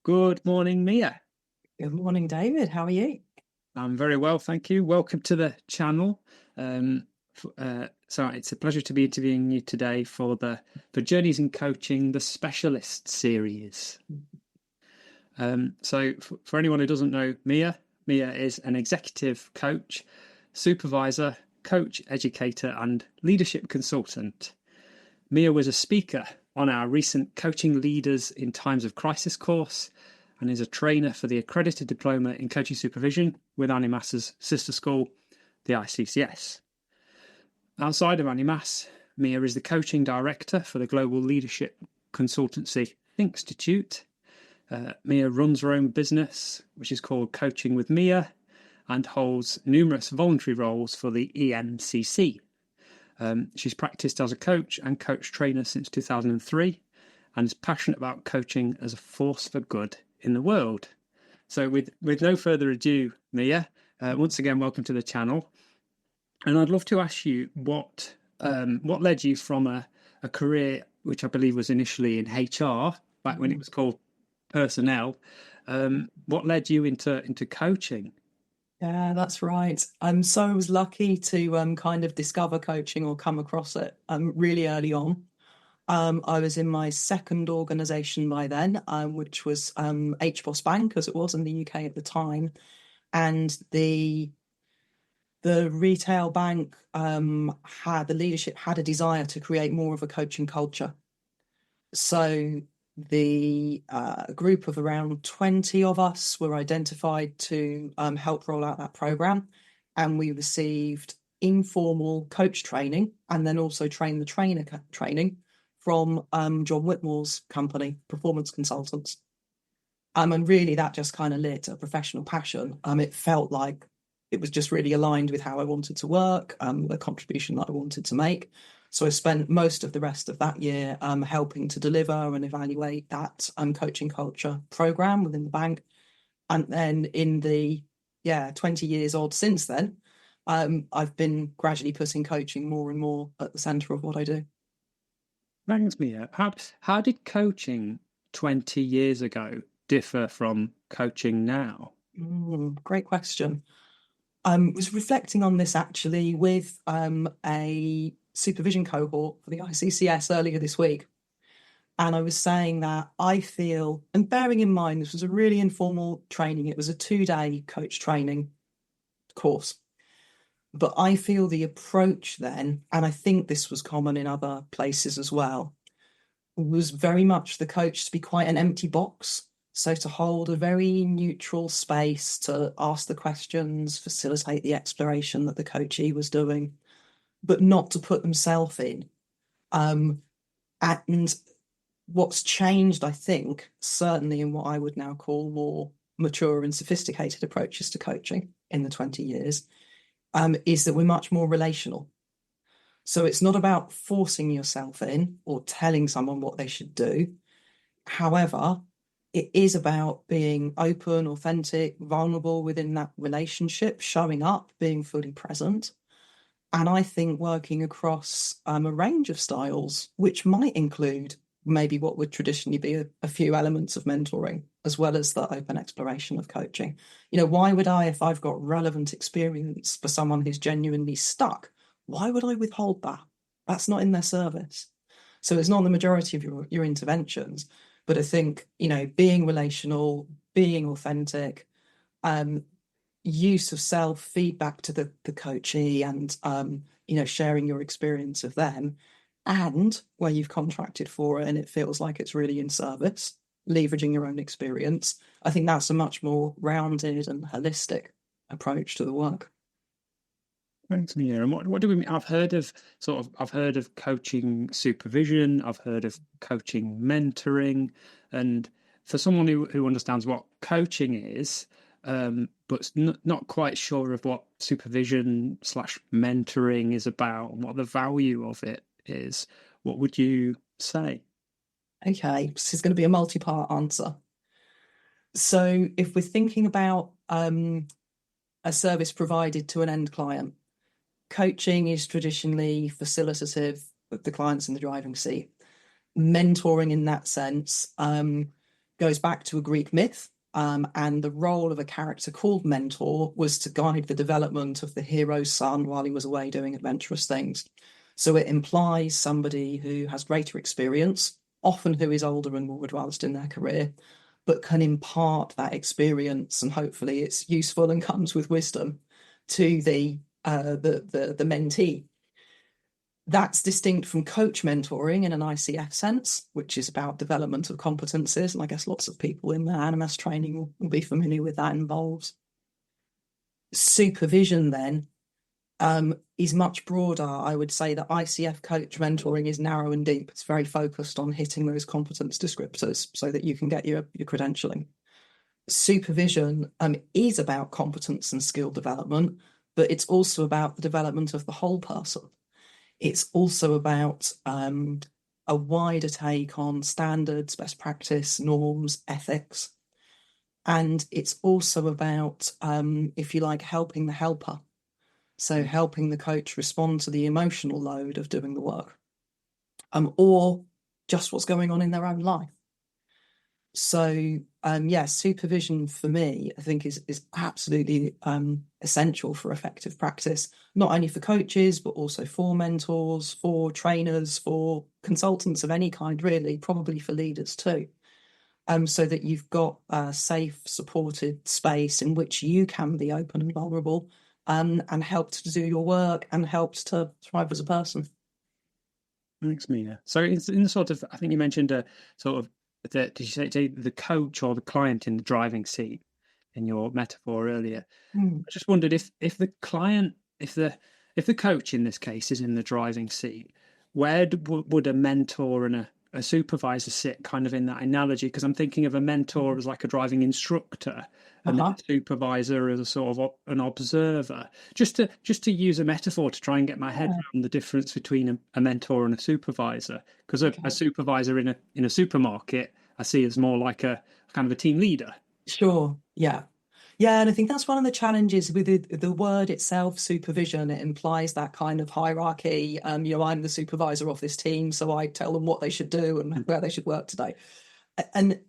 Good morning, Mia. Good morning, David. How are you? I'm very well, thank you. Welcome to the channel. So it's a pleasure to be interviewing you today for Journeys in Coaching, the Specialist series. So for anyone who doesn't know Mia is an executive coach, supervisor, coach, educator, and leadership consultant. Mia was a speaker on our recent Coaching Leaders in Times of Crisis course and is a trainer for the Accredited Diploma in Coaching Supervision with Annie Mass's sister school, the ICCS. Outside of Annie Mass, Mia is the coaching director for the global leadership consultancy Thinkstitute. Mia runs her own business, which is called Coaching with Mia, and holds numerous voluntary roles for the ENCC. She's practiced as a coach and coach trainer since 2003 and is passionate about coaching as a force for good in the world. So with no further ado, Mia, once again, welcome to the channel. And I'd love to ask you what led you from a career, which I believe was initially in HR, back when it was called personnel. What led you into coaching? Yeah, that's right. I was lucky to kind of discover coaching or come across it really early on. I was in my second organisation by then, which was HVOS Bank, as it was in the UK at the time, and the retail bank the leadership had a desire to create more of a coaching culture. So the group of around 20 of us were identified to help roll out that program, and we received informal coach training and then also train the trainer training from John Whitmore's company, Performance Consultants. And really that just kind of lit a professional passion. It felt like it was just really aligned with how I wanted to work, the contribution that I wanted to make. So I spent most of the rest of that year helping to deliver and evaluate that coaching culture program within the bank. And then in the 20 years odd since then, I've been gradually putting coaching more and more at the centre of what I do. Thanks, Mia. How did coaching 20 years ago differ from coaching now? Great question. I was reflecting on this actually with a supervision cohort for the ICCS earlier this week. And I was saying that I feel, and bearing in mind, this was a really informal training. It was a 2-day coach training course. But I feel the approach then, and I think this was common in other places as well, was very much the coach to be quite an empty box. So to hold a very neutral space to ask the questions, facilitate the exploration that the coachee was doing, but not to put themselves in. And what's changed, I think, certainly in what I would now call more mature and sophisticated approaches to coaching in the 20 years, is that we're much more relational. So it's not about forcing yourself in or telling someone what they should do. However, it is about being open, authentic, vulnerable within that relationship, showing up, being fully present. And I think working across a range of styles, which might include maybe what would traditionally be a few elements of mentoring, as well as the open exploration of coaching. Why would I, if I've got relevant experience for someone who's genuinely stuck, why would I withhold that? That's not in their service. So it's not the majority of your interventions, but I think, being relational, being authentic, use of self, feedback to the coachee and, sharing your experience of them, and where you've contracted for it and it feels like it's really in service, leveraging your own experience. I think that's a much more rounded and holistic approach to the work. Thanks, Mia. And what do we mean? I've heard of coaching supervision. I've heard of coaching mentoring. And for someone who understands what coaching is, but not quite sure of what supervision / mentoring is about and what the value of it is, what would you say? Okay, this is going to be a multi-part answer. So if we're thinking about a service provided to an end client, coaching is traditionally facilitative with the clients in the driving seat. Mentoring in that sense goes back to a Greek myth. And the role of a character called mentor was to guide the development of the hero's son while he was away doing adventurous things. So it implies somebody who has greater experience, often who is older and more advanced in their career, but can impart that experience, and hopefully it's useful and comes with wisdom to the mentee. That's distinct from coach mentoring in an ICF sense, which is about development of competencies. And I guess lots of people in the Annie Mass training will be familiar with that involves. Supervision then is much broader. I would say that ICF coach mentoring is narrow and deep. It's very focused on hitting those competence descriptors so that you can get your credentialing. Supervision is about competence and skill development, but it's also about the development of the whole person. It's also about a wider take on standards, best practice, norms, ethics. And it's also about, if you like, helping the helper. So helping the coach respond to the emotional load of doing the work, or just what's going on in their own life. So, supervision for me, I think is absolutely essential for effective practice, not only for coaches, but also for mentors, for trainers, for consultants of any kind, really, probably for leaders too. So that you've got a safe, supported space in which you can be open and vulnerable, and helped to do your work and helped to thrive as a person. Thanks, Mia. So it's in the sort of, I think you mentioned a sort of, did you say the coach or the client in the driving seat in your metaphor earlier? I just wondered if the client, if the coach in this case is in the driving seat, where would a mentor and a supervisor sit kind of in that analogy? Because I'm thinking of a mentor as like a driving instructor and a supervisor as a sort of an observer. Just to use a metaphor to try and get my head around the difference between a mentor and a supervisor. Because a supervisor in a supermarket I see as more like a kind of a team leader. Sure. Yeah. Yeah, and I think that's one of the challenges with the word itself, supervision. It implies that kind of hierarchy. I'm the supervisor of this team, so I tell them what they should do and where they should work today. And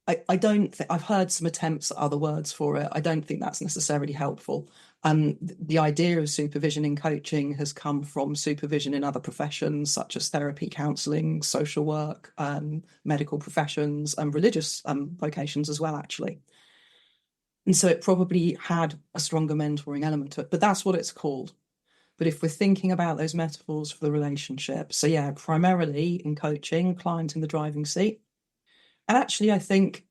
I don't think I've heard some attempts at other words for it. I don't think that's necessarily helpful. The idea of supervision in coaching has come from supervision in other professions, such as therapy, counselling, social work, medical professions, and religious vocations as well, actually. And so it probably had a stronger mentoring element to it, but that's what it's called. But if we're thinking about those metaphors for the relationship, so yeah, primarily in coaching, client in the driving seat. And actually, I think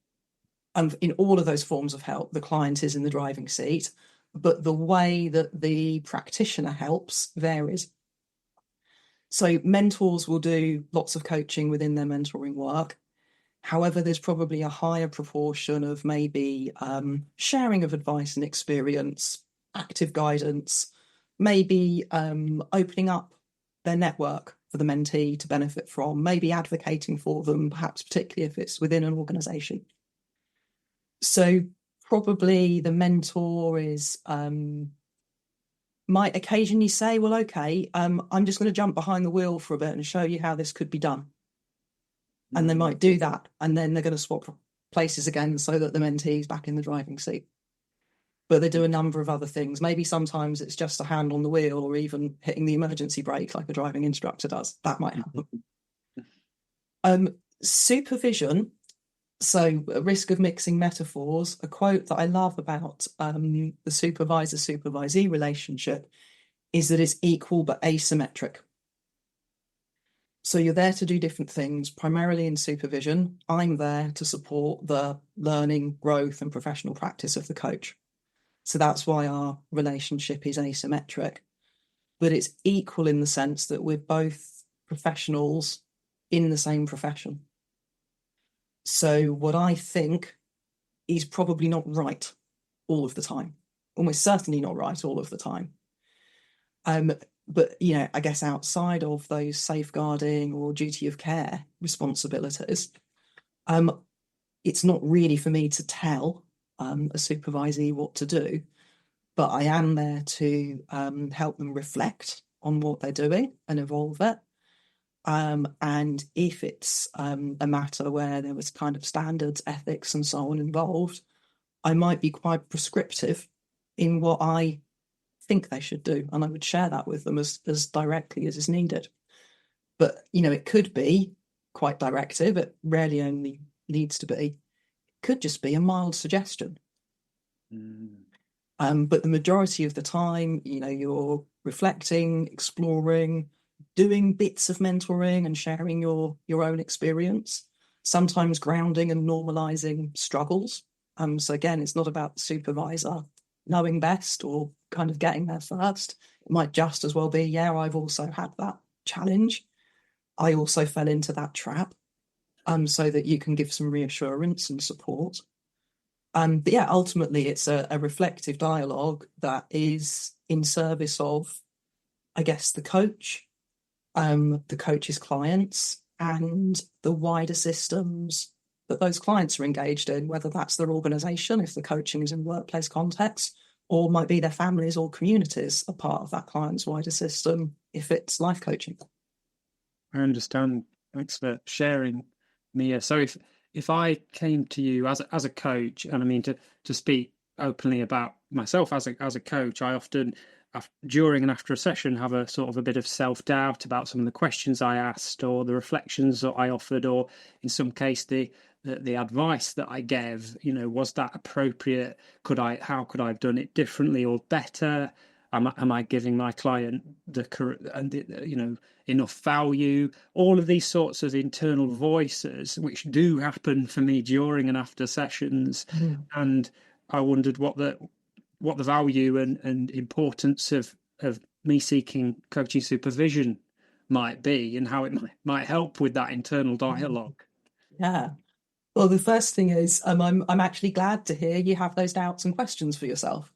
in all of those forms of help, the client is in the driving seat, but the way that the practitioner helps varies. So mentors will do lots of coaching within their mentoring work. However, there's probably a higher proportion of maybe sharing of advice and experience, active guidance, maybe opening up their network for the mentee to benefit from, maybe advocating for them, perhaps particularly if it's within an organisation. So probably the mentor might occasionally say, well, okay, I'm just going to jump behind the wheel for a bit and show you how this could be done. And they might do that, and then they're going to swap places again so that the mentee's back in the driving seat. But they do a number of other things. Maybe sometimes it's just a hand on the wheel or even hitting the emergency brake like a driving instructor does. That might happen. Supervision. So a risk of mixing metaphors, a quote that I love about the supervisor-supervisee relationship is that it's equal but asymmetric. So you're there to do different things, primarily in supervision. I'm there to support the learning, growth, and professional practice of the coach. So that's why our relationship is asymmetric. But it's equal in the sense that we're both professionals in the same profession. So what I think is probably not right all of the time, almost certainly not right all of the time. But, I guess outside of those safeguarding or duty of care responsibilities, it's not really for me to tell a supervisee what to do, but I am there to help them reflect on what they're doing and evolve it. And if it's a matter where there was kind of standards, ethics, and so on involved, I might be quite prescriptive in what I think they should do, and I would share that with them as directly as is needed. But it could be quite directive. It rarely only needs to be. It could just be a mild suggestion. But the majority of the time, you're reflecting, exploring, doing bits of mentoring and sharing your own experience, sometimes grounding and normalizing struggles. So again, it's not about the supervisor knowing best or kind of getting there first. It might just as well be, yeah, I've also had that challenge. I also fell into that trap, so that you can give some reassurance and support. But yeah, ultimately, it's a reflective dialogue that is in service of, I guess, the coach's clients, and the wider systems that those clients are engaged in, whether that's their organisation, if the coaching is in workplace context, or might be their families or communities are part of that client's wider system, if it's life coaching. I understand. Thanks for sharing, Mia. So if I came to you as a coach, and I mean to speak openly about myself as a coach, I often during and after a session have a sort of a bit of self-doubt about some of the questions I asked, or the reflections that I offered, or in some case the advice that I gave. Was that appropriate? How could I have done it differently or better? Am I giving my client enough value? All of these sorts of internal voices, which do happen for me during and after sessions, and I wondered what the value and importance of me seeking coaching supervision might be, and how it might help with that internal dialogue. Yeah. Well, the first thing is, I'm actually glad to hear you have those doubts and questions for yourself.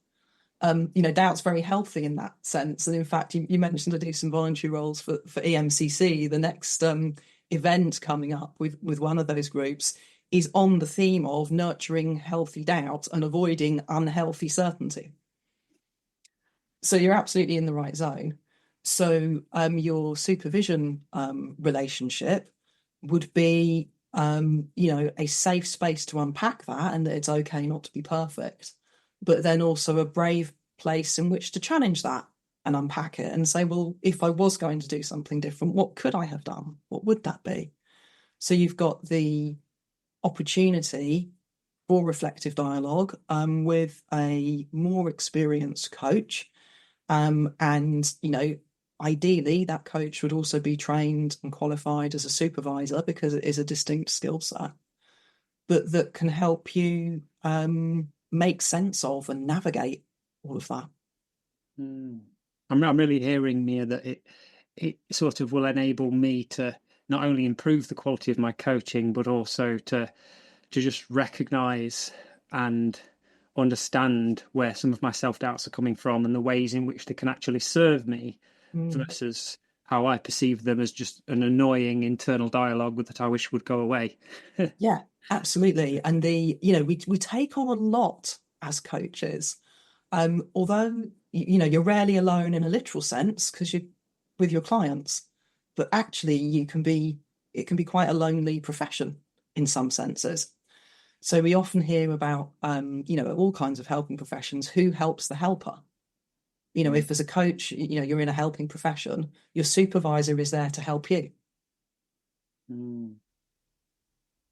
Doubt's very healthy in that sense. And in fact, you mentioned to do some voluntary roles for EMCC. The next event coming up with one of those groups is on the theme of nurturing healthy doubt and avoiding unhealthy certainty. So you're absolutely in the right zone. So your supervision relationship would be, a safe space to unpack that, and that it's okay not to be perfect, but then also a brave place in which to challenge that and unpack it and say, well, if I was going to do something different, what could I have done? What would that be? So you've got the opportunity for reflective dialogue with a more experienced coach. And, ideally, that coach would also be trained and qualified as a supervisor, because it is a distinct skill set, but that can help you make sense of and navigate all of that. I'm really hearing, Mia, that it sort of will enable me to not only improve the quality of my coaching, but also to just recognise and understand where some of my self-doubts are coming from, and the ways in which they can actually serve me, versus how I perceive them as just an annoying internal dialogue that I wish would go away. Yeah, absolutely. And we take on a lot as coaches, although you're rarely alone in a literal sense, because you're with your clients, but actually it can be quite a lonely profession in some senses. So we often hear about all kinds of helping professions, who helps the helper. If as a coach, you're in a helping profession, your supervisor is there to help you.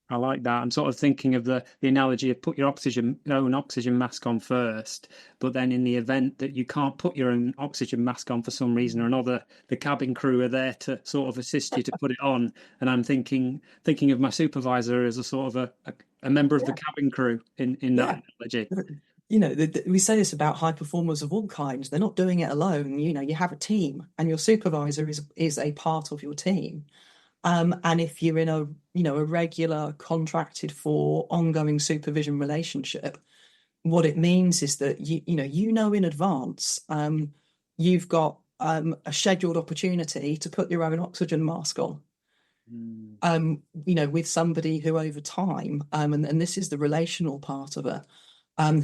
I like that. I'm sort of thinking of the analogy of put your own oxygen mask on first, but then in the event that you can't put your own oxygen mask on for some reason or another, the cabin crew are there to sort of assist you to put it on. And I'm thinking of my supervisor as a sort of a member of the cabin crew in that analogy. We say this about high performers of all kinds. They're not doing it alone. You have a team, and your supervisor is a part of your team. And if you're in a regular contracted for ongoing supervision relationship, what it means is that you know in advance you've got a scheduled opportunity to put your own oxygen mask on. With somebody who over time, and this is the relational part of it,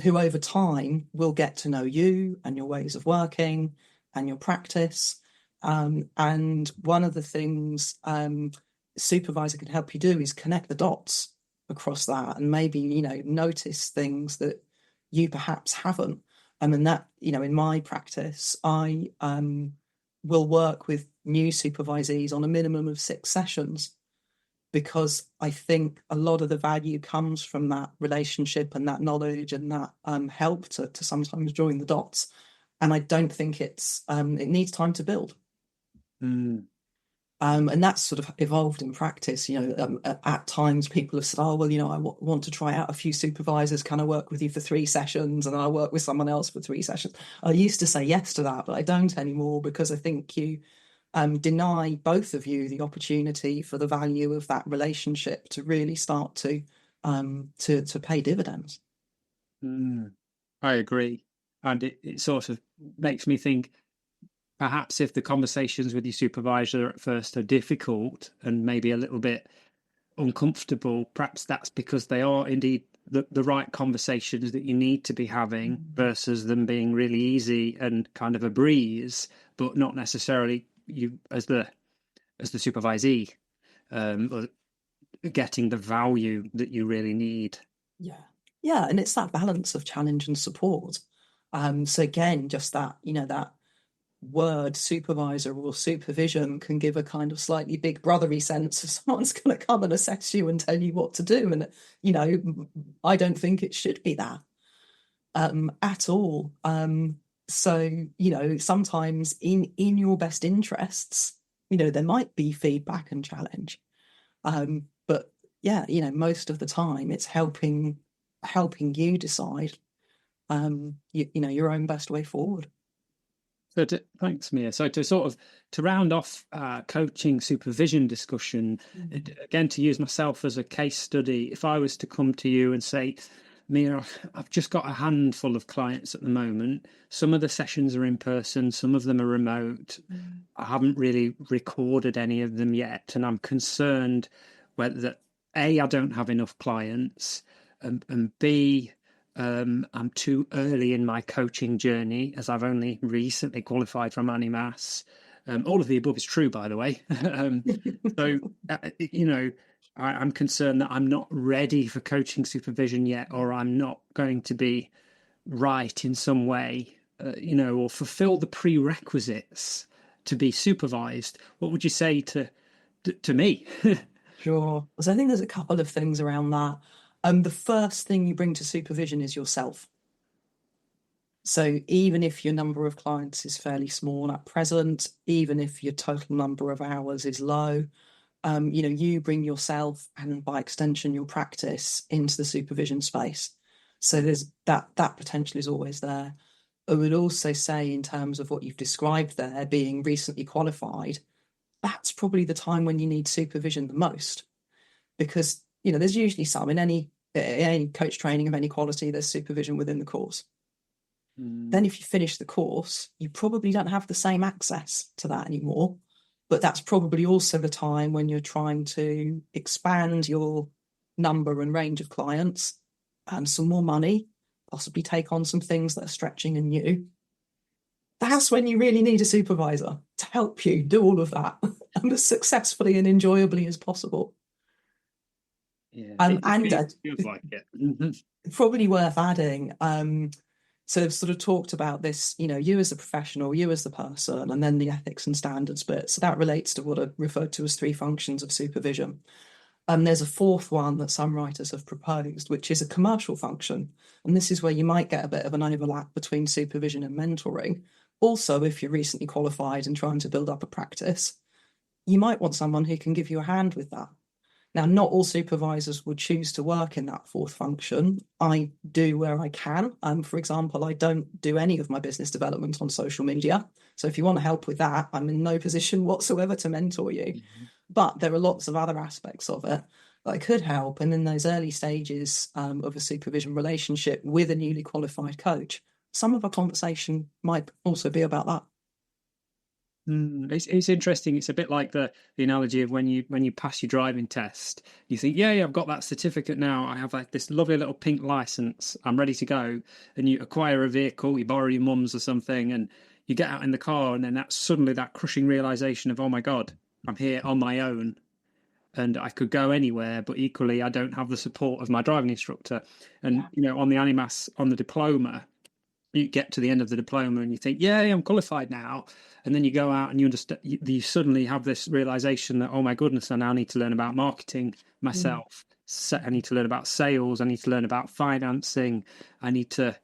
who over time will get to know you and your ways of working and your practice, And one of the things supervisor can help you do is connect the dots across that, and maybe, notice things that you perhaps haven't. And that, in my practice, I will work with new supervisees on a minimum of 6 sessions, because I think a lot of the value comes from that relationship and that knowledge and that help to sometimes join the dots. And I don't think it needs time to build. Mm. And that's sort of evolved in practice. At times people have said, oh, well, I want to try out a few supervisors. Can I work with you for 3 sessions? And I work with someone else for 3 sessions. I used to say yes to that, but I don't anymore, because I think you deny both of you the opportunity for the value of that relationship to really start to pay dividends. I agree. And it sort of makes me think, perhaps if the conversations with your supervisor at first are difficult and maybe a little bit uncomfortable, perhaps that's because they are indeed the right conversations that you need to be having, versus them being really easy and kind of a breeze, but not necessarily you as the supervisee getting the value that you really need. Yeah, and it's that balance of challenge and support. So again, just that, that word supervisor or supervision can give a kind of slightly big brotherly sense of someone's going to come and assess you and tell you what to do. And, I don't think it should be that at all. So, sometimes in your best interests, there might be feedback and challenge. But yeah, most of the time it's helping you decide, your own best way forward. So thanks, Mia. So to round off coaching supervision discussion, again, to use myself as a case study, if I was to come to you and say, Mia, I've just got a handful of clients at the moment. Some of the sessions are in person, some of them are remote. I haven't really recorded any of them yet, and I'm concerned whether A, I don't have enough clients, and B, I'm too early in my coaching journey, as I've only recently qualified from Annie Mass. All of the above is true, by the way. I'm concerned that I'm not ready for coaching supervision yet, or I'm not going to be right in some way, or fulfill the prerequisites to be supervised. What would you say to me? Sure. So I think there's a couple of things around that. The first thing you bring to supervision is yourself. So even if your number of clients is fairly small at present, even if your total number of hours is low, you bring yourself, and by extension your practice, into the supervision space. So there's that potential is always there. I would also say, in terms of what you've described there, being recently qualified, that's probably the time when you need supervision the most, because there's usually some in any coach training of any quality, there's supervision within the course. Then if you finish the course, you probably don't have the same access to that anymore. But that's probably also the time when you're trying to expand your number and range of clients, and some more money, possibly take on some things that are stretching and new. That's when you really need a supervisor to help you do all of that as successfully and enjoyably as possible. Yeah, and feels like it. Probably worth adding, so I've sort of talked about this, you as a professional, you as the person, and then the ethics and standards bit. So that relates to what are referred to as 3 functions of supervision. There's a 4th one that some writers have proposed, which is a commercial function. And this is where you might get a bit of an overlap between supervision and mentoring. Also, if you're recently qualified and trying to build up a practice, you might want someone who can give you a hand with that. Now, not all supervisors would choose to work in that 4th function. I do where I can. For example, I don't do any of my business development on social media. So if you want to help with that, I'm in no position whatsoever to mentor you. Mm-hmm. But there are lots of other aspects of it that could help. And in those early stages of a supervision relationship with a newly qualified coach, some of our conversation might also be about that. It's interesting. It's a bit like the analogy of when you pass your driving test, you think, yeah, I've got that certificate now. I have like this lovely little pink license. I'm ready to go. And you acquire a vehicle, you borrow your mum's or something, and you get out in the car, and then that's suddenly that crushing realization of, oh my God, I'm here on my own and I could go anywhere, but equally I don't have the support of my driving instructor. And, on the Annie Mass, on the diploma, you get to the end of the diploma and you think, yeah, I'm qualified now. And then you go out and you understand, you suddenly have this realization that, oh my goodness, I now need to learn about marketing myself. I need to learn about sales. I need to learn about financing. I need to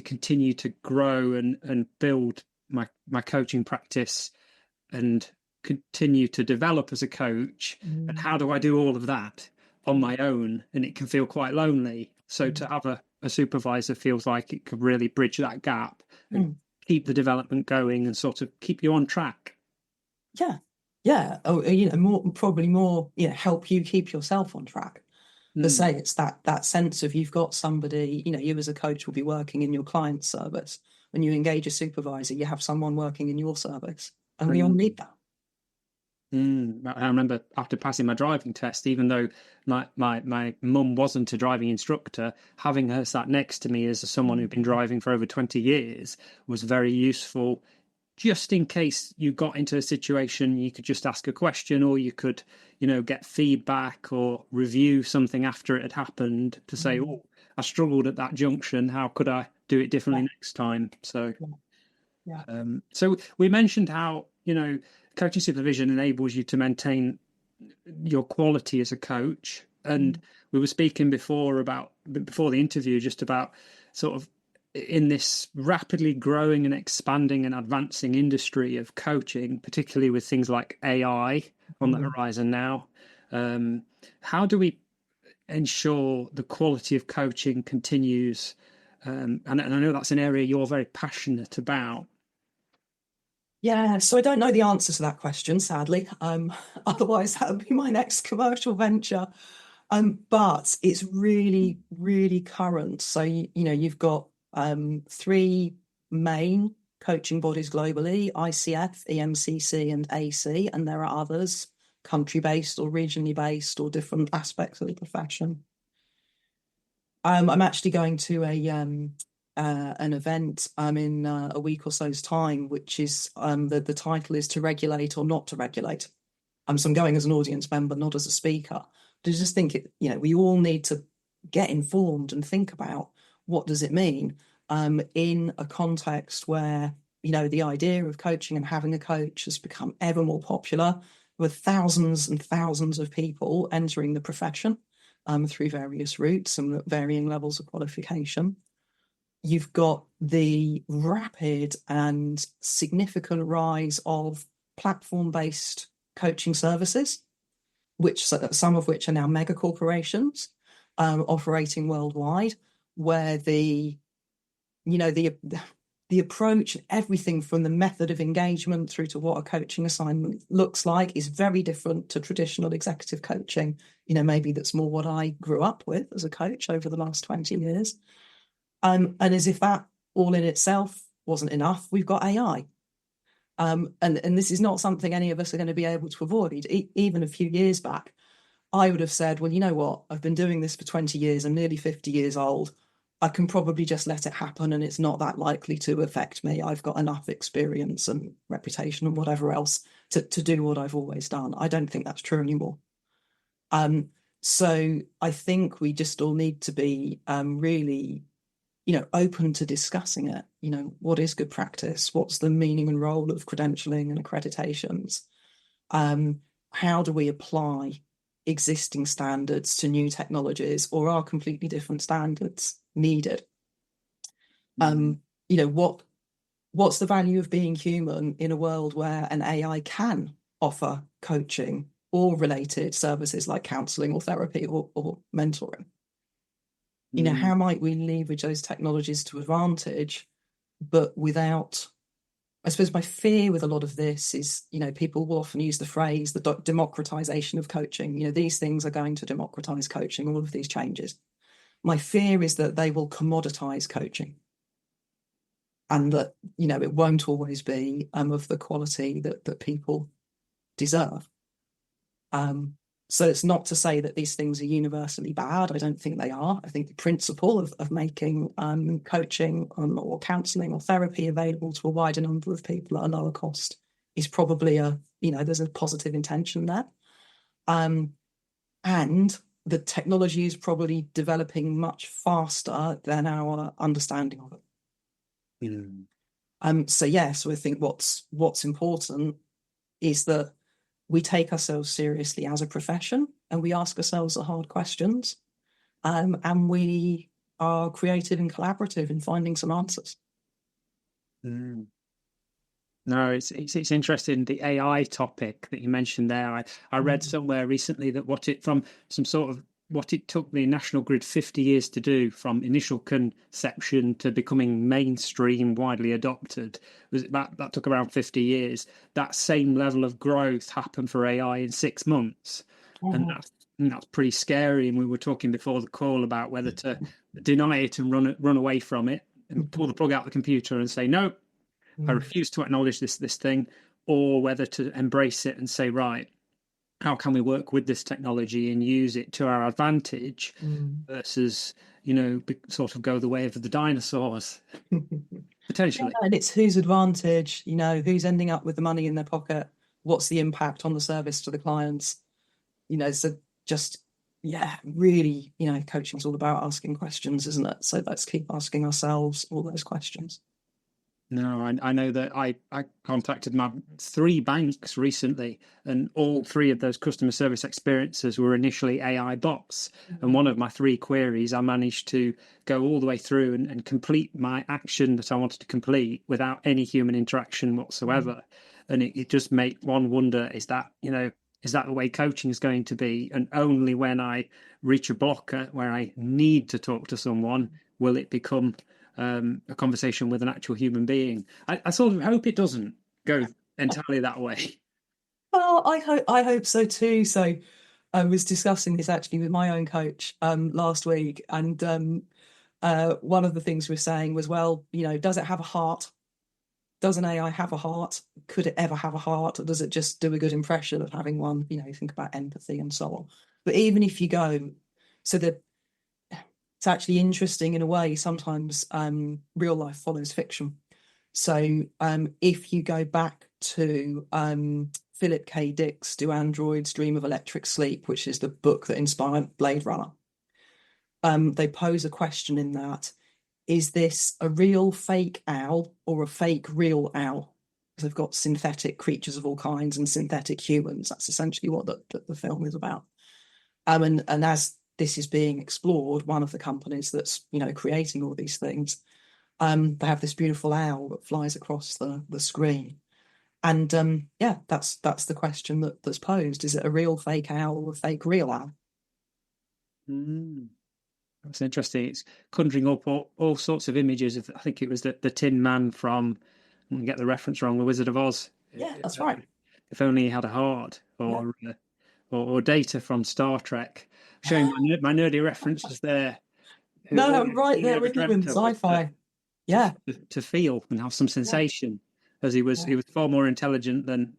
continue to grow and build my coaching practice and continue to develop as a coach. And how do I do all of that on my own? And it can feel quite lonely. So to have a supervisor feels like it could really bridge that gap and keep the development going and sort of keep you on track. Yeah. Oh, probably more, help you keep yourself on track. But say it's that sense of you've got somebody, you as a coach will be working in your client's service. When you engage a supervisor, you have someone working in your service, and we all need that. I remember after passing my driving test, even though my mum wasn't a driving instructor, having her sat next to me as someone who'd been driving for over 20 years was very useful. Just in case you got into a situation, you could just ask a question, or you could, get feedback or review something after it had happened to say, oh, I struggled at that junction. How could I do it differently next time? So, so we mentioned how, coaching supervision enables you to maintain your quality as a coach. And we were speaking before the interview, just about sort of in this rapidly growing and expanding and advancing industry of coaching, particularly with things like AI on the horizon now. How do we ensure the quality of coaching continues? And I know that's an area you're very passionate about. Yeah, so I don't know the answer to that question, sadly. Otherwise, that would be my next commercial venture. But it's really, really current. So, you've got 3 main coaching bodies globally: ICF, EMCC, and AC, and there are others, country-based or regionally based, or different aspects of the profession. I'm actually going to an event in a week or so's time, which is the title is "To Regulate or Not to Regulate." So I'm going as an audience member, not as a speaker. But I just think we all need to get informed and think about what does it mean in a context where the idea of coaching and having a coach has become ever more popular, with thousands and thousands of people entering the profession through various routes and varying levels of qualification. You've got the rapid and significant rise of platform-based coaching services, which some of which are now mega corporations operating worldwide, where the approach, everything from the method of engagement through to what a coaching assignment looks like, is very different to traditional executive coaching. Maybe that's more what I grew up with as a coach over the last 20 years. And as if that all in itself wasn't enough, we've got AI. And this is not something any of us are going to be able to avoid. Even a few years back, I would have said, well, you know what? I've been doing this for 20 years. I'm nearly 50 years old. I can probably just let it happen, and it's not that likely to affect me. I've got enough experience and reputation and whatever else to do what I've always done. I don't think that's true anymore. So I think we just all need to be really open to discussing it. What is good practice? What's the meaning and role of credentialing and accreditations? How do we apply existing standards to new technologies, or are completely different standards needed? What's the value of being human in a world where an AI can offer coaching or related services like counselling or therapy or mentoring? How might we leverage those technologies to advantage, but without... I suppose my fear with a lot of this is, people will often use the phrase, the democratization of coaching. These things are going to democratize coaching, all of these changes. My fear is that they will commoditize coaching, and that, it won't always be of the quality that people deserve. So it's not to say that these things are universally bad. I don't think they are. I think the principle of making coaching or counselling or therapy available to a wider number of people at a lower cost is probably there's a positive intention there. And the technology is probably developing much faster than our understanding of it. So I think what's important is that we take ourselves seriously as a profession, and we ask ourselves the hard questions, and we are creative and collaborative in finding some answers. No, it's interesting, the AI topic that you mentioned there. I read somewhere recently that what it took the National Grid 50 years to do, from initial conception to becoming mainstream, widely adopted, that took around 50 years. That same level of growth happened for AI in 6 months. And that's pretty scary. And we were talking before the call about whether to deny it and run away from it and pull the plug out of the computer and say, no, I refuse to acknowledge this thing, or whether to embrace it and say, right, how can we work with this technology and use it to our advantage versus, sort of go the way of the dinosaurs, potentially. Yeah, and it's whose advantage, who's ending up with the money in their pocket, what's the impact on the service to the clients, so just, really, coaching is all about asking questions, isn't it? So let's keep asking ourselves all those questions. No, I know that I contacted my 3 banks recently, and all 3 of those customer service experiences were initially AI bots. And one of my 3 queries, I managed to go all the way through and complete my action that I wanted to complete without any human interaction whatsoever. And it just made one wonder, is that the way coaching is going to be? And only when I reach a blocker where I need to talk to someone will it become a conversation with an actual human being. I sort of hope it doesn't go entirely that way. Well, I hope so too. So I was discussing this actually with my own coach last week, and one of the things we were saying was, well, does it have a heart? Does an AI have a heart? Could it ever have a heart? Or does it just do a good impression of having one? Think about empathy and so on. But even if you go, it's actually interesting in a way. Sometimes real life follows fiction. So if you go back to Philip K. Dick's Do Androids Dream of Electric Sleep, which is the book that inspired Blade Runner, they pose a question in that: is this a real fake owl or a fake real owl? Because they've got synthetic creatures of all kinds and synthetic humans. That's essentially what the film is about. And as this is being explored, one of the companies that's creating all these things, they have this beautiful owl that flies across the screen, and that's the question that's posed: is it a real fake owl or a fake real owl? That's interesting. It's conjuring up all sorts of images of, I think it was the Tin Man from, I'm gonna get the reference wrong, The Wizard of Oz. Yeah, that's right. If only he had a heart, or Data from Star Trek. Showing my nerdy references there. No, I'm right there with you in sci-fi. To feel and have some sensation, as he was far more intelligent than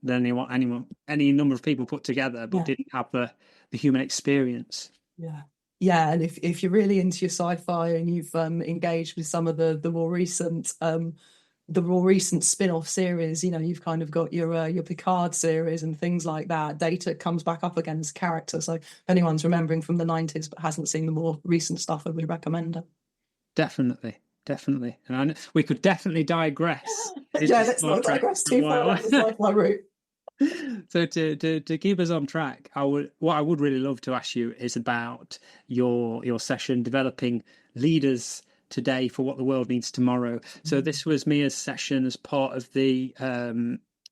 any number of people put together, but didn't have the human experience. And if you're really into your sci-fi and you've engaged with some of the more recent spin-off series, you've kind of got your Picard series and things like that. Data comes back up again as a character. So if anyone's remembering from the 90s but hasn't seen the more recent stuff, I would recommend it. Definitely. And we could definitely digress. Let's not digress too far. That's like my route. So to keep us on track, what I would really love to ask you is about your session, developing leaders today for what the world needs tomorrow. So this was Mia's session as part of the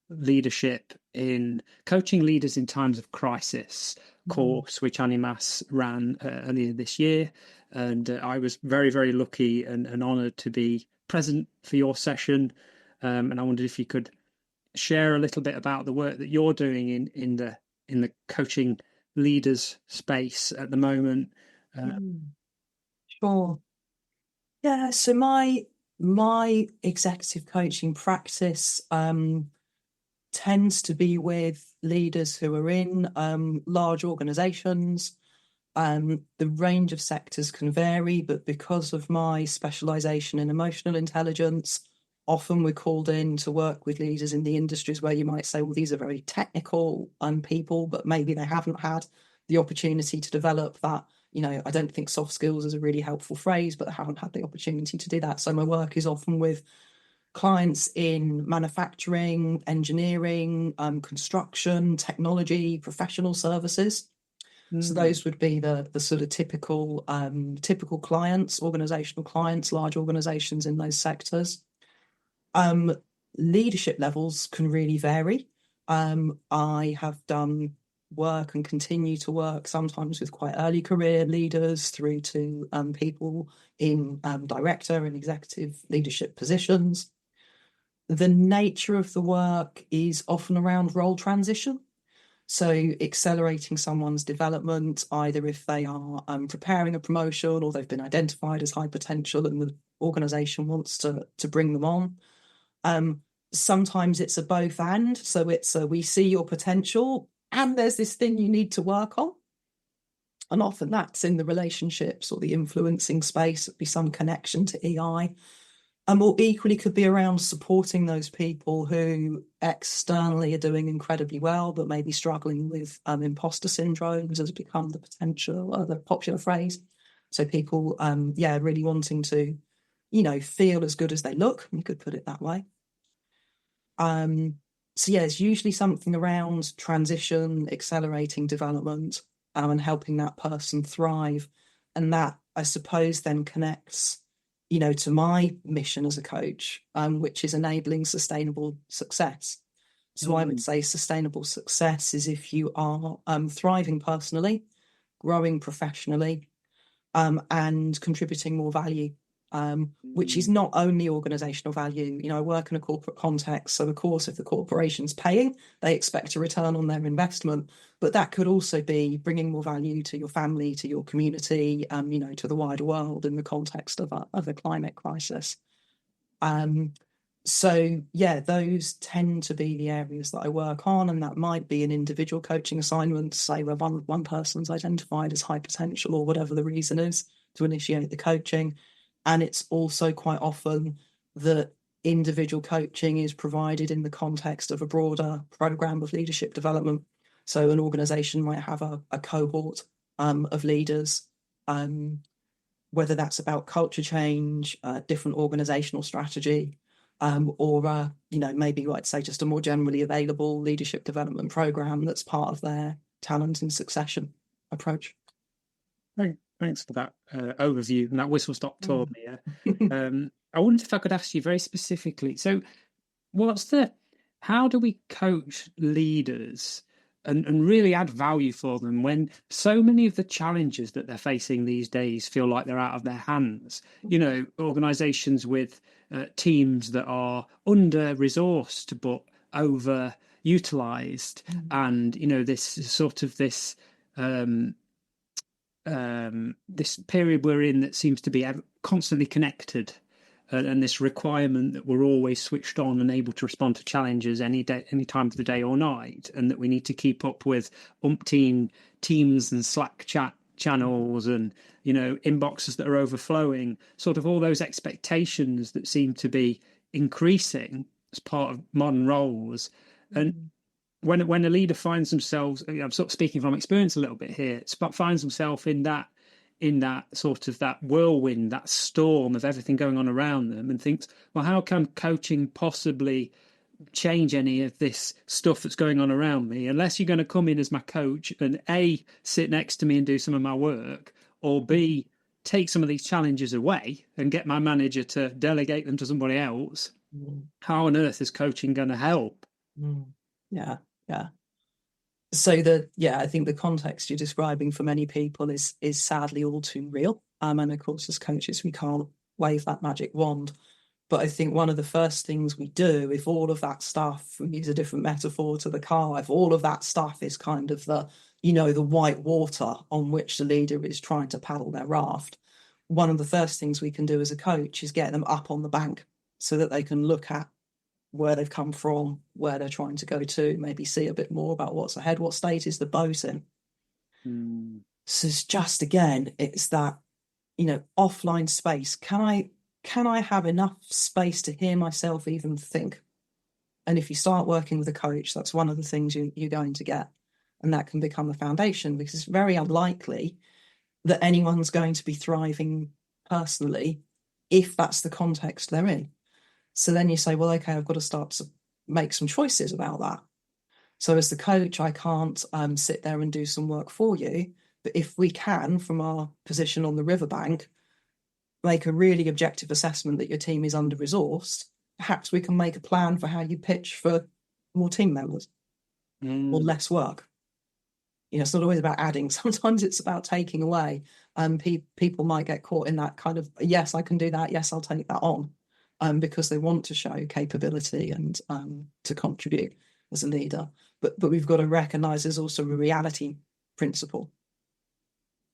leadership in coaching leaders in times of crisis course, which Annie Mass ran earlier this year. And I was very, very lucky and honoured to be present for your session. And I wondered if you could share a little bit about the work that you're doing in the coaching leaders space at the moment. Sure. Yeah, so my executive coaching practice tends to be with leaders who are in large organisations. The range of sectors can vary, but because of my specialisation in emotional intelligence, often we're called in to work with leaders in the industries where you might say, well, these are very technical people, but maybe they haven't had the opportunity to develop that. I don't think soft skills is a really helpful phrase, but I haven't had the opportunity to do that. So my work is often with clients in manufacturing, engineering, construction, technology, professional services. So those would be the sort of typical clients, organisational clients, large organisations in those sectors. Leadership levels can really vary. I have done work and continue to work sometimes with quite early career leaders through to people in director and executive leadership positions. The nature of the work is often around role transition. So accelerating someone's development, either if they are preparing a promotion or they've been identified as high potential and the organisation wants to bring them on. Sometimes it's a both and. So it's we see your potential and there's this thing you need to work on. And often that's in the relationships or the influencing space. It'd be some connection to EI. Or equally could be around supporting those people who externally are doing incredibly well, but maybe struggling with imposter syndromes has become the popular phrase. So people, really wanting to, feel as good as they look. You could put it that way. It's usually something around transition, accelerating development, and helping that person thrive. And that, I suppose, then connects to my mission as a coach, which is enabling sustainable success. So I would say sustainable success is if you are thriving personally, growing professionally, and contributing more value, which is not only organisational value. I work in a corporate context, so of course, if the corporation's paying, they expect a return on their investment. But that could also be bringing more value to your family, to your community, to the wider world in the context of a climate crisis. Those tend to be the areas that I work on, and that might be an individual coaching assignment, say where one person's identified as high potential or whatever the reason is to initiate the coaching. And it's also quite often that individual coaching is provided in the context of a broader program of leadership development. So an organisation might have a cohort of leaders, whether that's about culture change, different organisational strategy, or maybe I'd say just a more generally available leadership development program that's part of their talent and succession approach. Thanks for that overview and that whistle-stop tour, Mia. I wonder if I could ask you very specifically. So, how do we coach leaders and really add value for them when so many of the challenges that they're facing these days feel like they're out of their hands? Organisations with teams that are under-resourced but over-utilised, and this period we're in that seems to be constantly connected, and this requirement that we're always switched on and able to respond to challenges any time of the day or night, and that we need to keep up with umpteen Teams and Slack chat channels and inboxes that are overflowing, sort of all those expectations that seem to be increasing as part of modern roles. And when a leader finds themselves, I'm sort of speaking from experience a little bit here, finds themselves in that sort of that whirlwind, that storm of everything going on around them, and thinks, well, how can coaching possibly change any of this stuff that's going on around me, unless you're going to come in as my coach and A, sit next to me and do some of my work, or B, take some of these challenges away and get my manager to delegate them to somebody else. How on earth is coaching going to help? Yeah. So I think the context you're describing for many people is sadly all too real. And of course, as coaches, we can't wave that magic wand. But I think one of the first things we do, if all of that stuff, we use a different metaphor to the car, if all of that stuff is kind of the white water on which the leader is trying to paddle their raft, one of the first things we can do as a coach is get them up on the bank so that they can look at where they've come from, where they're trying to go to, maybe see a bit more about what's ahead, what state is the boat in. So it's just, again, it's that, offline space. Can I have enough space to hear myself even think? And if you start working with a coach, that's one of the things you're going to get. And that can become a foundation, because it's very unlikely that anyone's going to be thriving personally if that's the context they're in. So then you say, well, okay, I've got to start to make some choices about that. So as the coach, I can't sit there and do some work for you. But if we can, from our position on the riverbank, make a really objective assessment that your team is under-resourced, perhaps we can make a plan for how you pitch for more team members or less work. It's not always about adding. Sometimes it's about taking away. People might get caught in that kind of, yes, I can do that. Yes, I'll take that on, because they want to show capability and to contribute as a leader. But we've got to recognise there's also a reality principle.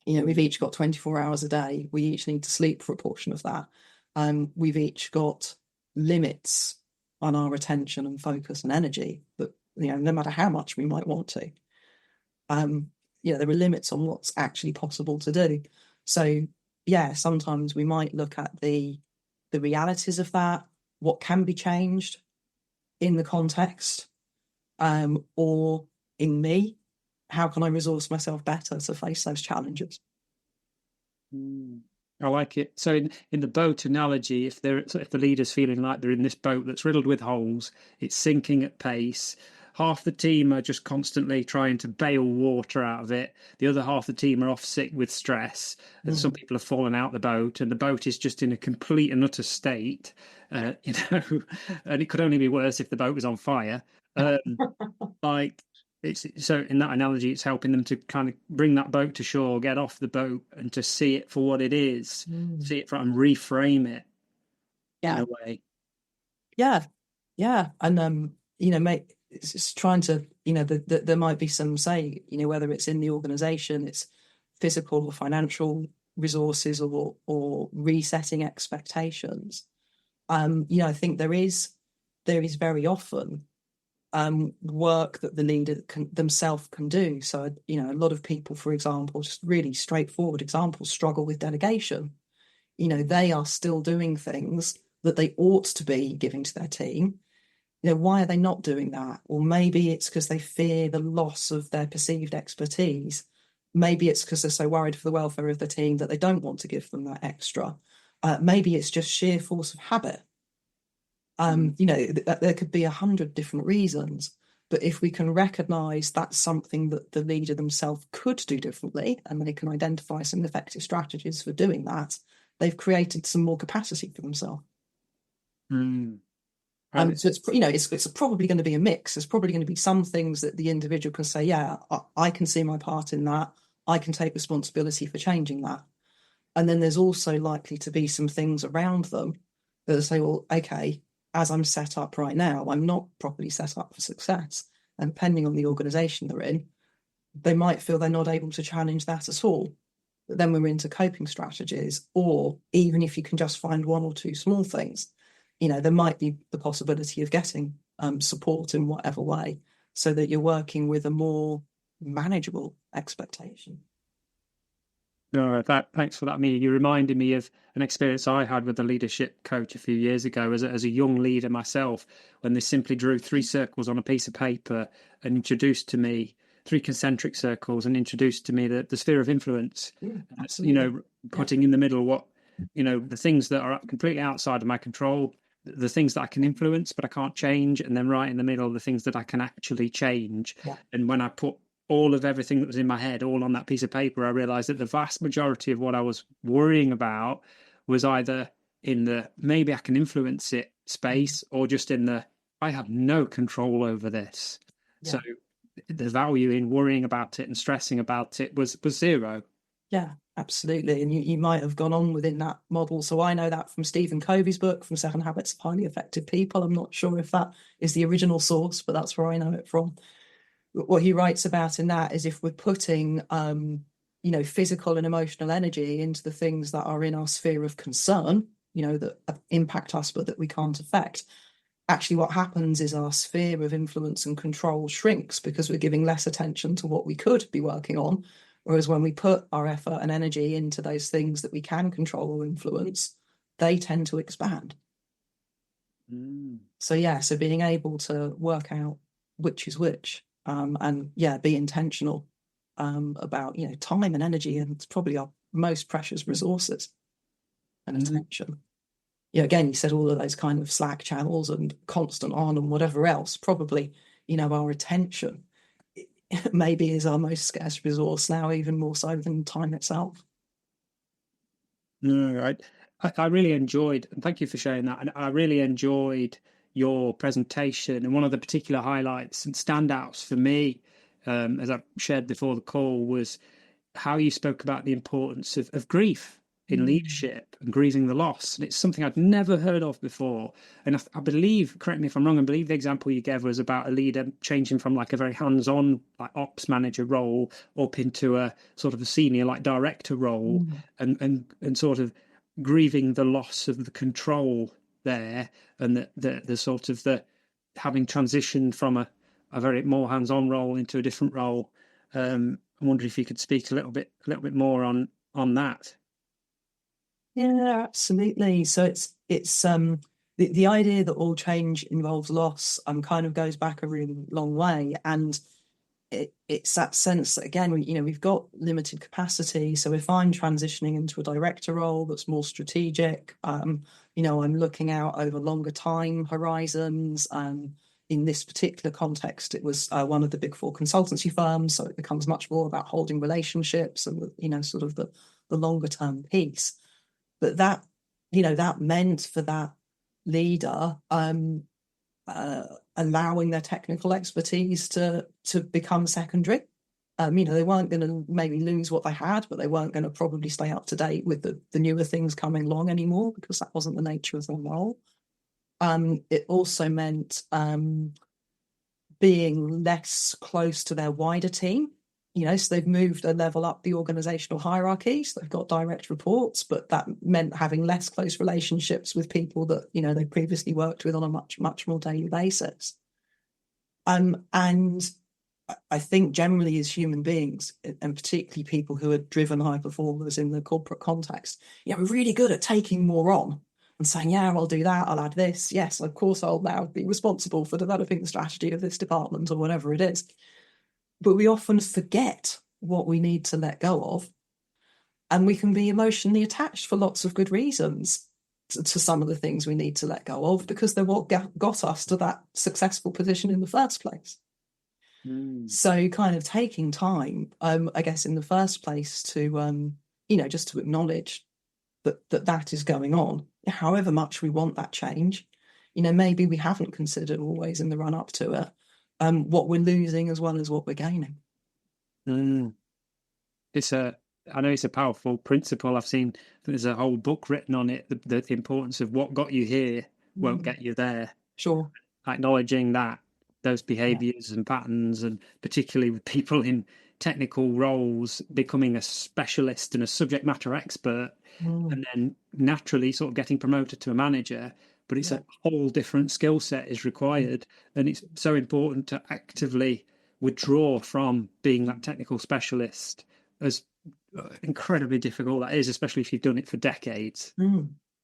We've each got 24 hours a day. We each need to sleep for a portion of that. We've each got limits on our attention and focus and energy, but no matter how much we might want to. There are limits on what's actually possible to do. So, sometimes we might look at the realities of that, what can be changed in the context, or in me, how can I resource myself better to face those challenges? I like it. So in the boat analogy, if the leader's feeling like they're in this boat that's riddled with holes, it's sinking at pace, half the team are just constantly trying to bail water out of it. The other half of the team are off sick with stress. And some people have fallen out the boat, and the boat is just in a complete and utter state, and it could only be worse if the boat was on fire. So in that analogy, it's helping them to kind of bring that boat to shore, get off the boat, and to see it for what it is, see it and reframe it in a way. Yeah. And it's trying to, there might be some say, whether it's in the organisation, it's physical or financial resources, or resetting expectations. I think there is very often work that the leader themselves can do. So, a lot of people, for example, just really straightforward examples, struggle with delegation. They are still doing things that they ought to be giving to their team. Why are they not doing that? Or maybe it's because they fear the loss of their perceived expertise. Maybe it's because they're so worried for the welfare of the team that they don't want to give them that extra. Maybe it's just sheer force of habit. There could be 100 different reasons, but if we can recognise that's something that the leader themselves could do differently, and they can identify some effective strategies for doing that, they've created some more capacity for themselves. So it's probably going to be a mix. There's probably going to be some things that the individual can say, yeah, I can see my part in that. I can take responsibility for changing that. And then there's also likely to be some things around them that say, well, okay, as I'm set up right now, I'm not properly set up for success. And depending on the organisation they're in, they might feel they're not able to challenge that at all. But then we're into coping strategies, or even if you can just find one or two small things, there might be the possibility of getting support in whatever way, so that you're working with a more manageable expectation. No, thanks for that, Mia. You reminded me of an experience I had with a leadership coach a few years ago as a young leader myself, when they simply drew 3 circles on a piece of paper and introduced to me 3 concentric circles, and introduced to me the sphere of influence. Putting in the middle what, the things that are completely outside of my control, the things that I can influence but I can't change, and then right in the middle, the things that I can actually change. And when I put all of everything that was in my head all on that piece of paper, I realized that the vast majority of what I was worrying about was either in the maybe I can influence it space, or just in the I have no control over this. So the value in worrying about it and stressing about it was zero. Yeah, absolutely. And you might have gone on within that model. So I know that from Stephen Covey's book, from 7 Habits of Highly Effective People. I'm not sure if that is the original source, but that's where I know it from. What he writes about in that is, if we're putting, physical and emotional energy into the things that are in our sphere of concern, that impact us but that we can't affect, actually what happens is our sphere of influence and control shrinks because we're giving less attention to what we could be working on. Whereas when we put our effort and energy into those things that we can control or influence, they tend to expand. So yeah, so being able to work out which is which, and yeah, be intentional about, you know, time and energy, and it's probably our most precious resources and attention. Yeah, again, you said all of those kind of Slack channels and constant on and whatever else, probably, you know, our attention maybe is our most scarce resource now, even more so than time itself. No, I really enjoyed, and thank you for sharing that. And I really enjoyed your presentation. And one of the particular highlights and standouts for me, as I shared before the call, was how you spoke about the importance of grief in leadership and grieving the loss. And it's something I'd never heard of before. And I believe, correct me if I'm wrong, I believe the example you gave was about a leader changing from like a very hands-on like ops manager role up into a sort of a senior like director role, and sort of grieving the loss of the control there, and the sort of the having transitioned from a very more hands-on role into a different role. I wonder if you could speak a little bit more on that. Yeah, absolutely. So it's the idea that all change involves loss kind of goes back a really long way, and it's that sense that again, we've got limited capacity. So if I'm transitioning into a director role that's more strategic, I'm looking out over longer time horizons. In this particular context, it was one of the big four consultancy firms, so it becomes much more about holding relationships and sort of the longer term piece. But that meant for that leader allowing their technical expertise to become secondary. They weren't going to maybe lose what they had, but they weren't going to probably stay up to date with the newer things coming along anymore, because that wasn't the nature of their role. It also meant being less close to their wider team. So they've moved a level up the organizational hierarchy. So they've got direct reports, but that meant having less close relationships with people that, they previously worked with on a much, much more daily basis. And I think generally as human beings, and particularly people who are driven high performers in the corporate context, we're really good at taking more on and saying, yeah, I'll do that, I'll add this. Yes, of course, I'll now be responsible for developing the strategy of this department or whatever it is. But we often forget what we need to let go of. And we can be emotionally attached for lots of good reasons to some of the things we need to let go of, because they're what got us to that successful position in the first place. So kind of taking time, I guess, in the first place to, just to acknowledge that is going on, however much we want that change. Maybe we haven't considered always in the run up to it what we're losing as well as what we're gaining. I know it's a powerful principle. I've seen there's a whole book written on it. The importance of what got you here won't get you there. Sure. Acknowledging that those behaviors and patterns, and particularly with people in technical roles, becoming a specialist and a subject matter expert, and then naturally sort of getting promoted to a manager. But it's a whole different skill set is required. And it's so important to actively withdraw from being that technical specialist, as incredibly difficult that is, especially if you've done it for decades.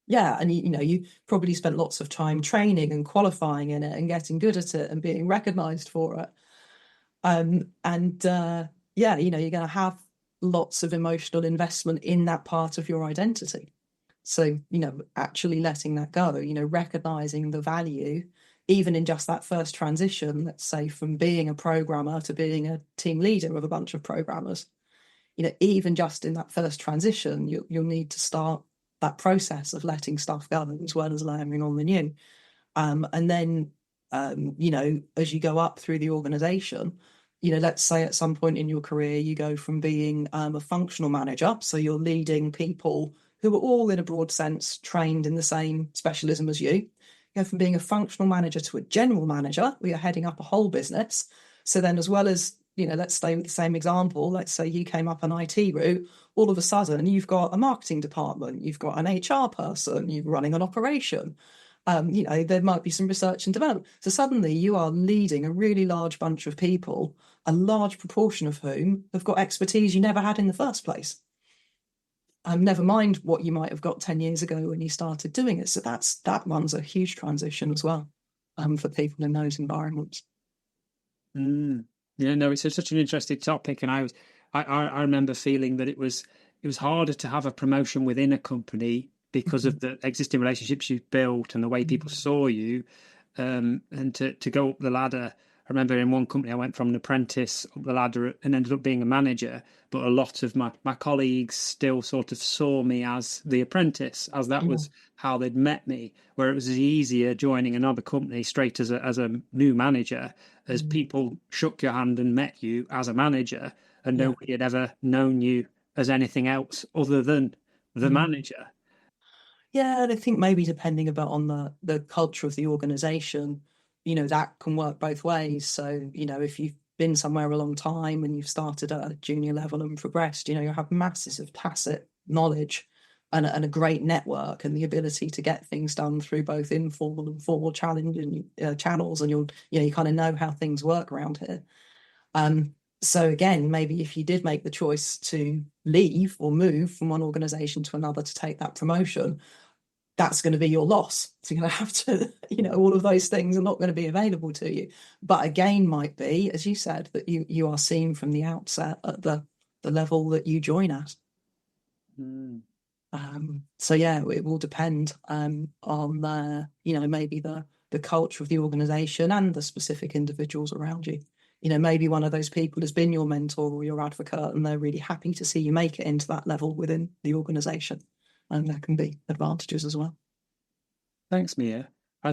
Yeah, and you probably spent lots of time training and qualifying in it and getting good at it and being recognized for it. You're going to have lots of emotional investment in that part of your identity. So, actually letting that go, recognizing the value, even in just that first transition, let's say from being a programmer to being a team leader of a bunch of programmers, even just in that first transition, you'll need to start that process of letting stuff go as well as layering on the new. And then, as you go up through the organization, let's say at some point in your career, you go from being a functional manager. So you're leading people who are all, in a broad sense, trained in the same specialism as you. You go from being a functional manager to a general manager, where you're heading up a whole business. So then, as well as, let's stay with the same example, let's say you came up an IT route, all of a sudden you've got a marketing department, you've got an HR person, you're running an operation. There might be some research and development. So suddenly you are leading a really large bunch of people, a large proportion of whom have got expertise you never had in the first place. Never mind what you might have got 10 years ago when you started doing it. So that runs a huge transition as well for people in those environments. Yeah, no, it's such an interesting topic, and I remember feeling that it was harder to have a promotion within a company because of the existing relationships you've built and the way people saw you, and to go up the ladder. I remember in one company I went from an apprentice up the ladder and ended up being a manager, but a lot of my colleagues still sort of saw me as the apprentice, as that was how they'd met me, where it was easier joining another company straight as a new manager, as people shook your hand and met you as a manager, and nobody had ever known you as anything else other than the manager. Yeah, and I think maybe depending a bit on the culture of the organisation, that can work both ways. So, if you've been somewhere a long time and you've started at a junior level and progressed, you have masses of tacit knowledge and a great network and the ability to get things done through both informal and formal challenging channels, and you kind of know how things work around here. So again, maybe if you did make the choice to leave or move from one organisation to another to take that promotion, that's going to be your loss. So you're going to have to, all of those things are not going to be available to you. But again, might be, as you said, that you are seen from the outset at the level that you join at. So yeah, it will depend on maybe the culture of the organisation and the specific individuals around you. Maybe one of those people has been your mentor or your advocate, and they're really happy to see you make it into that level within the organisation. And there can be advantages as well. Thanks, Mia. I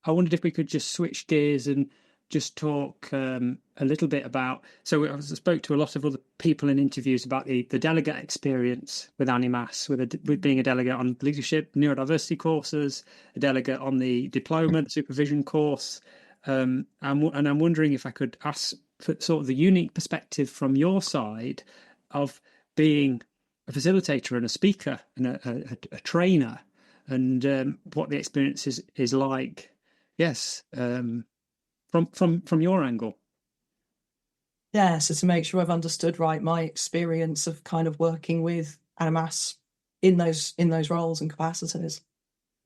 wondered if we could just switch gears and just talk a little bit about. So I spoke to a lot of other people in interviews about the delegate experience with Annie Mass, with being a delegate on leadership, neurodiversity courses, a delegate on the diploma, supervision course. And I'm wondering if I could ask for sort of the unique perspective from your side of being a facilitator and a speaker and a trainer, and what the experience is like. Yes, from your angle. Yeah, so to make sure I've understood right, my experience of kind of working with Annie Mass in those roles and capacities.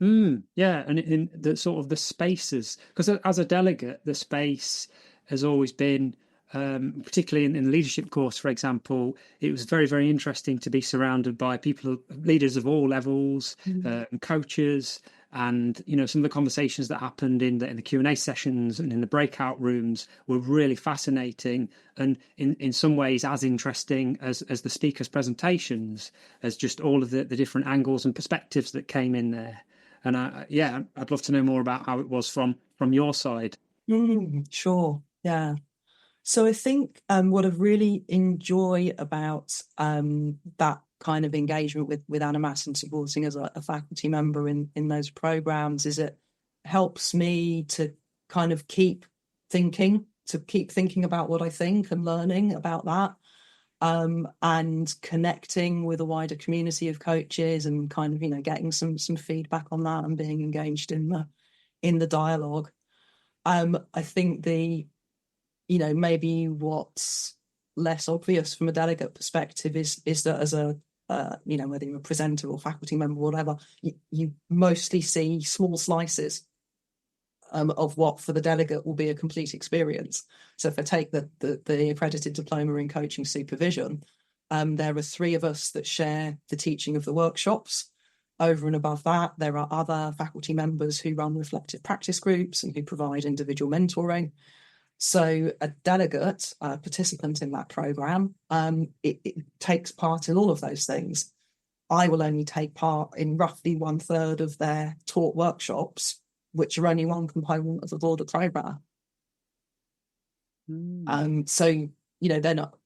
Yeah, and in the sort of the spaces, because as a delegate, the space has always been, particularly in the leadership course, for example, it was very, very interesting to be surrounded by leaders of all levels, and coaches, and some of the conversations that happened in the Q&A sessions and in the breakout rooms were really fascinating, and in some ways as interesting as the speakers' presentations, as just all of the different angles and perspectives that came in there. And I'd love to know more about how it was from your side. Sure, yeah. So I think what I really enjoy about that kind of engagement with Annie Mass and supporting as a faculty member in those programs is it helps me to kind of keep thinking about what I think and learning about that, and connecting with a wider community of coaches and kind of getting some feedback on that and being engaged in the dialogue. I think maybe what's less obvious from a delegate perspective is that as a whether you're a presenter or faculty member or whatever, you mostly see small slices of what for the delegate will be a complete experience. So if I take the accredited diploma in coaching supervision, there are 3 of us that share the teaching of the workshops. Over and above that, there are other faculty members who run reflective practice groups and who provide individual mentoring. So a delegate, a participant in that programme, it takes part in all of those things. I will only take part in roughly 1/3 of their taught workshops, which are only one component of the broader programme. So, they're not,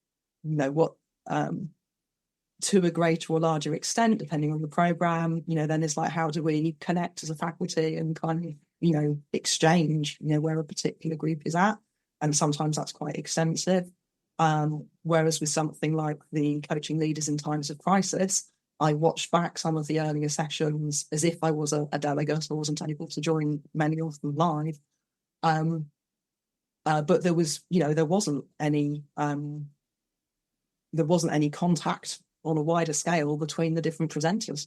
what, to a greater or larger extent, depending on the programme, then it's like, how do we connect as a faculty and kind of, exchange, where a particular group is at. And sometimes that's quite extensive. Whereas with something like the coaching leaders in times of crisis, I watched back some of the earlier sessions as if I was a delegate. I wasn't able to join many of them live. But there was, there wasn't any contact on a wider scale between the different presenters.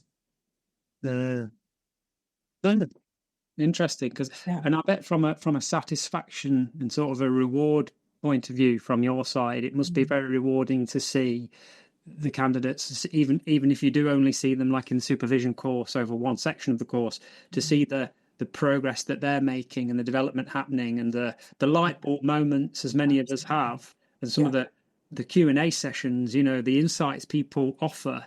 Interesting, because and I bet from a satisfaction and sort of a reward point of view from your side, it must be very rewarding to see the candidates, even if you do only see them like in the supervision course over one section of the course, to see the progress that they're making and the development happening and the light bulb moments, as many of us have, and some of the Q&A sessions, the insights people offer.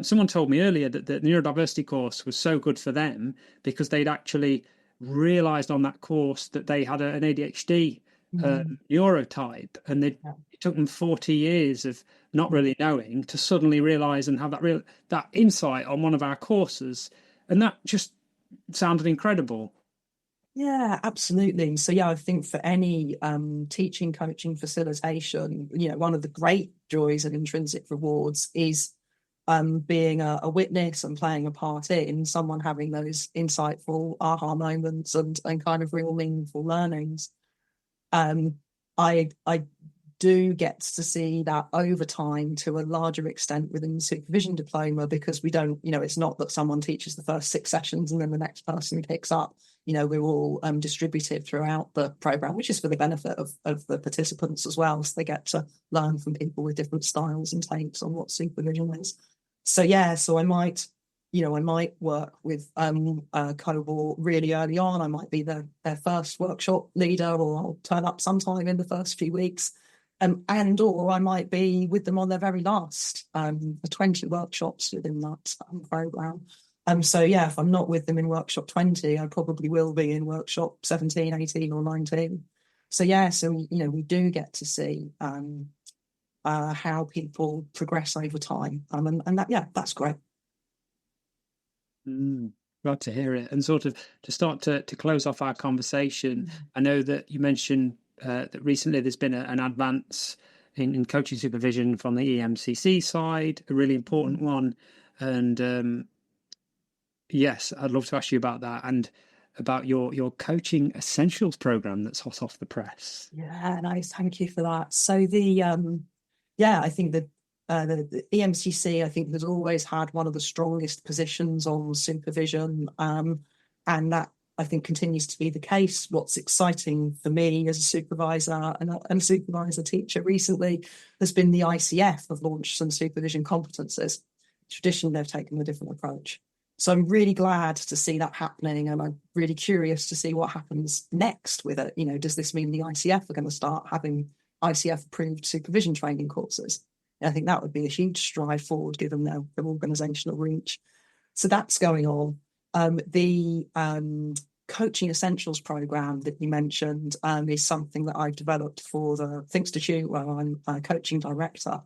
Someone told me earlier that the neurodiversity course was so good for them because they'd actually realized on that course that they had an ADHD neurotype, and it took them 40 years of not really knowing to suddenly realize and have that insight on one of our courses, and that just sounded incredible. Yeah, absolutely. So I think for any teaching, coaching, facilitation, one of the great joys and intrinsic rewards is being a witness and playing a part in someone having those insightful aha moments and kind of real meaningful learnings. I do get to see that over time to a larger extent within the supervision diploma, because we don't, it's not that someone teaches the first 6 sessions and then the next person picks up. We're all distributed throughout the program, which is for the benefit of the participants as well. So they get to learn from people with different styles and takes on what supervision is. So I might work with a cohort really early on. I might be their first workshop leader, or I'll turn up sometime in the first few weeks. Or I might be with them on their very last 20 workshops within that program. If I'm not with them in workshop 20, I probably will be in workshop 17, 18 or 19. We do get to see how people progress over time. That's great. Glad to hear it. And sort of to start to close off our conversation, I know that you mentioned that recently there's been an advance in coaching supervision from the EMCC side, a really important one. And yes, I'd love to ask you about that and about your coaching essentials program that's hot off the press. Yeah, nice. Thank you for that. So I think that the EMCC, I think, has always had one of the strongest positions on supervision, and that, I think, continues to be the case. What's exciting for me as a supervisor and a supervisor teacher recently has been the ICF have launched some supervision competences. Traditionally, they've taken a different approach. So I'm really glad to see that happening, and I'm really curious to see what happens next with it. Does this mean the ICF are going to start having ICF-approved supervision training courses? And I think that would be a huge stride forward, given their organisational reach. So that's going on. The coaching essentials program that you mentioned is something that I've developed for the Thinkstitute, where I'm a coaching director.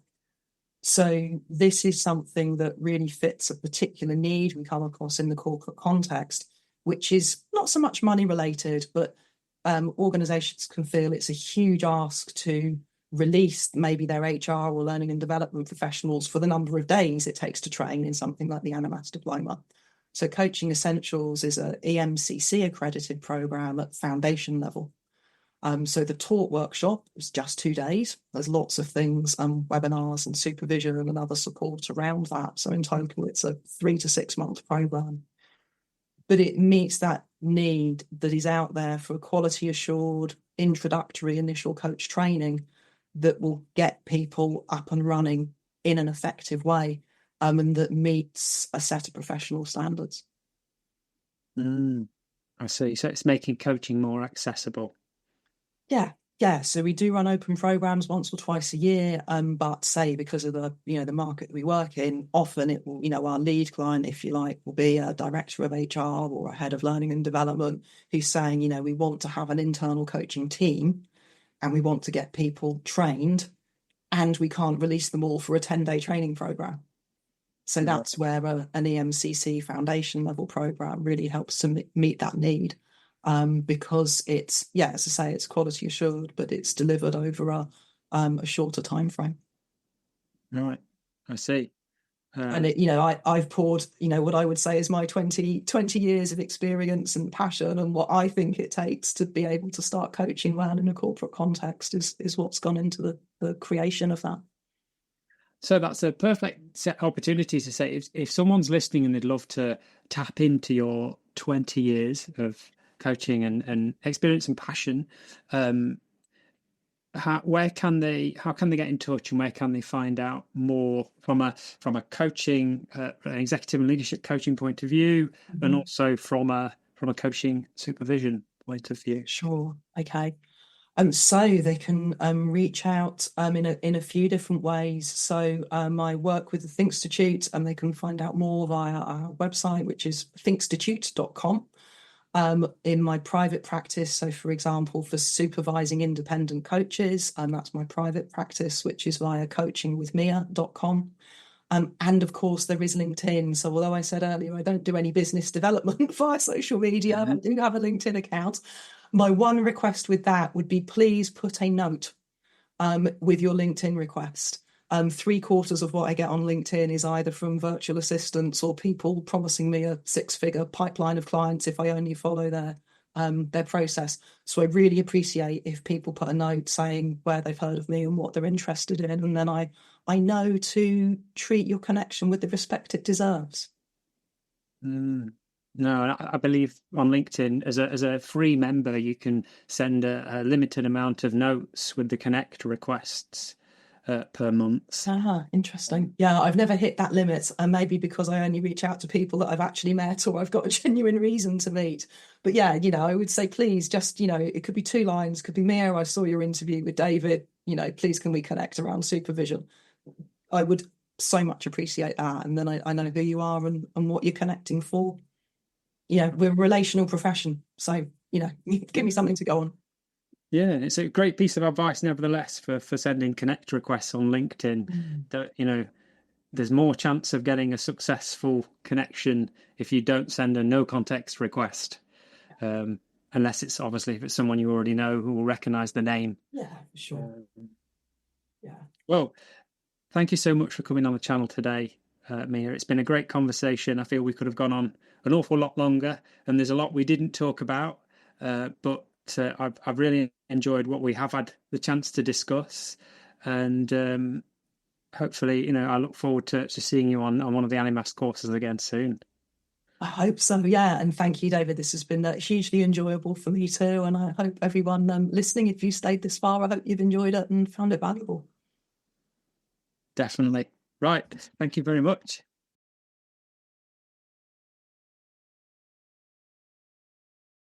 So this is something that really fits a particular need we come across in the corporate context, which is not so much money related, but organisations can feel it's a huge ask to release maybe their HR or learning and development professionals for the number of days it takes to train in something like the Annie Mass diploma. So Coaching Essentials is an EMCC accredited program at foundation level. So the taught workshop is just 2 days. There's lots of things, webinars and supervision and other support around that. So in total, it's a 3 to 6 month program. But it meets that need that is out there for quality assured, introductory initial coach training that will get people up and running in an effective way, and that meets a set of professional standards. I see. So it's making coaching more accessible. Yeah. So we do run open programs once or twice a year, but say because of the the market that we work in, often it will our lead client, if you like, will be a director of HR or a head of learning and development who's saying we want to have an internal coaching team, and we want to get people trained, and we can't release them all for a 10-day training program. So that's where an EMCC foundation level program really helps to meet that need. Because it's, as I say, it's quality assured, but it's delivered over a shorter time frame. Right, I see. And I've poured, what I would say is my 20 years of experience and passion, and what I think it takes to be able to start coaching well in a corporate context is what's gone into the creation of that. So that's a perfect set opportunity to say, if someone's listening and they'd love to tap into your 20 years of coaching and experience and passion, how can they get in touch, and where can they find out more from a coaching, an executive and leadership coaching point of view, and also from a coaching supervision point of view? Sure. Okay. So they can reach out in a few different ways. So I work with the Thinkstitute, and they can find out more via our website, which is thinkstitute.com. In my private practice, so for example, for supervising independent coaches, that's my private practice, which is via coachingwithmia.com. And of course, there is LinkedIn. So although I said earlier I don't do any business development via social media, I do have a LinkedIn account. My one request with that would be, please put a note with your LinkedIn request. 3/4 of what I get on LinkedIn is either from virtual assistants or people promising me a 6-figure pipeline of clients if I only follow their process. So I really appreciate if people put a note saying where they've heard of me and what they're interested in, and then I know to treat your connection with the respect it deserves. No, I believe on LinkedIn, as a free member, you can send a limited amount of notes with the connect requests per month. Interesting. Yeah, I've never hit that limit, and maybe because I only reach out to people that I've actually met or I've got a genuine reason to meet. But yeah, I would say, please, just, it could be 2 lines, could be, Mia, I saw your interview with David, please can we connect around supervision? I would so much appreciate that, and then I know who you are and what you're connecting for. We're a relational profession, so give me something to go on. Yeah, it's a great piece of advice, nevertheless, for sending connect requests on LinkedIn. That there's more chance of getting a successful connection if you don't send a no context request, unless it's if it's someone you already know who will recognise the name. Yeah, for sure. Well, thank you so much for coming on the channel today, Mia. It's been a great conversation. I feel we could have gone on an awful lot longer, and there's a lot we didn't talk about, but I've really enjoyed what we have had the chance to discuss, and hopefully, I look forward to seeing you on one of the Annie Mass courses again soon. I hope so, yeah. And thank you, David. This has been hugely enjoyable for me too, and I hope everyone listening, if you stayed this far, I hope you've enjoyed it and found it valuable. Definitely. Right. Thank you very much.